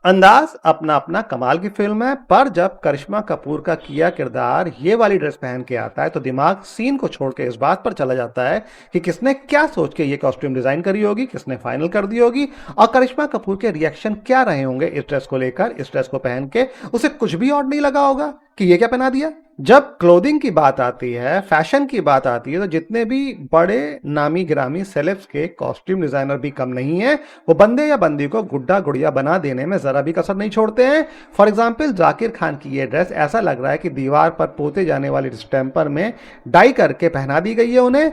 अंदाज अपना अपना कमाल की फिल्म है, पर जब करिश्मा कपूर का किया किरदार ये वाली ड्रेस पहन के आता है तो दिमाग सीन को छोड़ के इस बात पर चला जाता है कि किसने क्या सोच के ये कॉस्ट्यूम डिजाइन करी होगी, किसने फाइनल कर दी होगी और करिश्मा कपूर के रिएक्शन क्या रहे होंगे इस ड्रेस को लेकर। इस ड्रेस को पहन के उसे कुछ भी ऑड नहीं लगा होगा कि ये क्या पहना दिया। जब क्लोथिंग की बात आती है, फैशन की बात आती है, तो जितने भी बड़े नामी गिरामी सेलेब्स के कॉस्ट्यूम डिजाइनर भी कम नहीं है। वो बंदे या बंदी को गुड्डा गुड़िया बना देने में जरा भी कसर नहीं छोड़ते हैं। फॉर एग्जाम्पल जाकिर खान की ये ड्रेस ऐसा लग रहा है कि दीवार पर पोते जाने वाली स्टैम्पर में डाई करके पहना दी गई है उन्हें।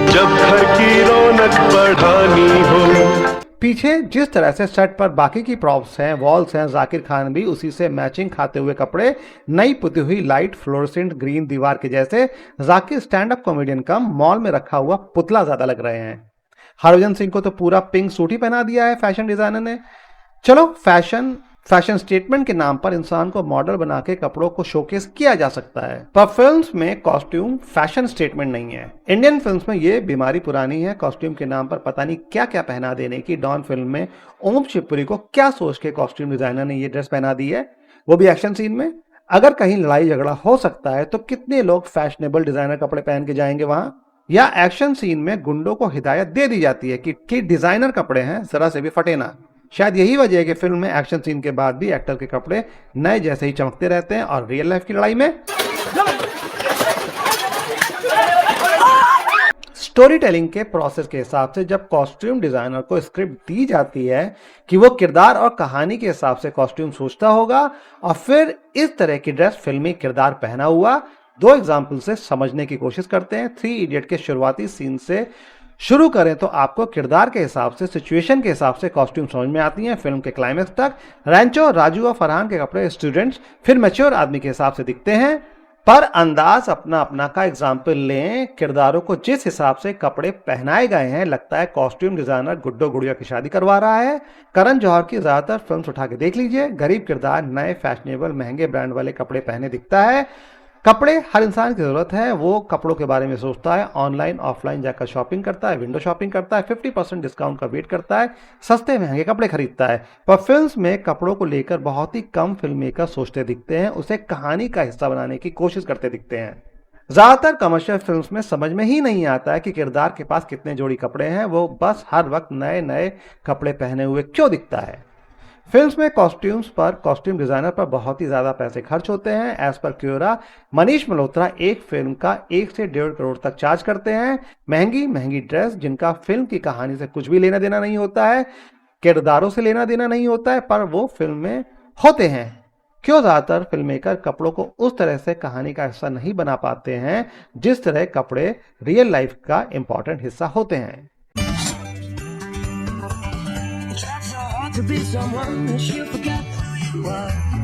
जब घर की रौनक बढ़ानी हो। पीछे जिस तरह से सेट पर बाकी की प्रॉप्स हैं, वॉल्स हैं, जाकिर खान भी उसी से मैचिंग खाते हुए कपड़े, नई पुती हुई लाइट फ्लोरेसेंट ग्रीन दीवार के जैसे जाकिर स्टैंड अप कॉमेडियन कम मॉल में रखा हुआ पुतला ज्यादा लग रहे हैं। हरभजन सिंह को तो पूरा पिंक सूट ही पहना दिया है फैशन डिजाइनर ने। चलो फैशन स्टेटमेंट के नाम पर इंसान को मॉडल बना के कपड़ों को शोकेस किया जा सकता है, पर फिल्म्स में कॉस्ट्यूम फैशन स्टेटमेंट नहीं है। इंडियन फिल्म्स में ये बीमारी पुरानी है, कॉस्ट्यूम के नाम पर पता नहीं क्या क्या पहना देने की। डॉन फिल्म में ओम शिवपुरी को क्या सोच के कॉस्ट्यूम डिजाइनर ने ये ड्रेस पहना दी है, वो भी एक्शन सीन में। अगर कहीं लड़ाई झगड़ा हो सकता है तो कितने लोग फैशनेबल डिजाइनर कपड़े पहन के जाएंगे वहां। या एक्शन सीन में गुंडों को हिदायत दे दी जाती है कि डिजाइनर कपड़े हैं, जरा से भी फटे ना। शायद यही वजह है कि फिल्म में एक्शन सीन के बाद भी एक्टर के कपड़े नए जैसे ही चमकते रहते हैं और रियल लाइफ की लड़ाई में स्टोरी टेलिंग के प्रोसेस के हिसाब से जब कॉस्ट्यूम डिजाइनर को स्क्रिप्ट दी जाती है कि वो किरदार और कहानी के हिसाब से कॉस्ट्यूम सोचता होगा और फिर इस तरह की ड्रेस फिल्मी किरदार पहना हुआ। दो एग्जाम्पल से समझने की कोशिश करते हैं। 3 इडियट के शुरुआती सीन से शुरू करें तो आपको किरदार के हिसाब से, सिचुएशन के हिसाब से कॉस्ट्यूम समझ में आती हैं। फिल्म के क्लाइमेक्स तक रैंचो, राजू और फरहान के कपड़े स्टूडेंट्स फिर मैच्योर आदमी के हिसाब से दिखते हैं। पर अंदाज अपना अपना का एग्जाम्पल लें, किरदारों को जिस हिसाब से कपड़े पहनाए गए हैं लगता है कॉस्ट्यूम डिजाइनर गुड्डो गुड़िया की शादी करवा रहा है। करण जौहर की ज्यादातर फिल्म्स उठा के देख लीजिए, गरीब किरदार नए फैशनेबल महंगे ब्रांड वाले कपड़े पहने दिखता है। कपड़े हर इंसान की जरूरत है, वो कपड़ों के बारे में सोचता है, ऑनलाइन ऑफलाइन जाकर शॉपिंग करता है, विंडो शॉपिंग करता है, 50% डिस्काउंट का वेट करता है, सस्ते महंगे कपड़े खरीदता है। पर फिल्म्स में कपड़ों को लेकर बहुत ही कम फिल्म मेकर सोचते दिखते हैं, उसे कहानी का हिस्सा बनाने की कोशिश करते दिखते हैं। ज्यादातर कमर्शियल फिल्म्स में समझ में ही नहीं आता है कि किरदार के पास कितने जोड़ी कपड़े हैं, वो बस हर वक्त नए नए कपड़े पहने हुए क्यों दिखता है। फिल्म्स में कॉस्ट्यूम्स पर, कॉस्ट्यूम डिजाइनर पर बहुत ही ज्यादा पैसे खर्च होते हैं। As per Quora, Manish Malhotra एक फिल्म का 1 से 1.5 करोड़ तक चार्ज करते हैं। महंगी महंगी ड्रेस जिनका फिल्म की कहानी से कुछ भी लेना देना नहीं होता है, किरदारों से लेना देना नहीं होता है, पर वो फिल्म में होते हैं। क्यों ज्यादातर फिल्म मेकर कपड़ों को उस तरह से कहानी का हिस्सा नहीं बना पाते हैं जिस तरह कपड़े रियल लाइफ का इंपॉर्टेंट हिस्सा होते हैं। To be someone that you forget who you are.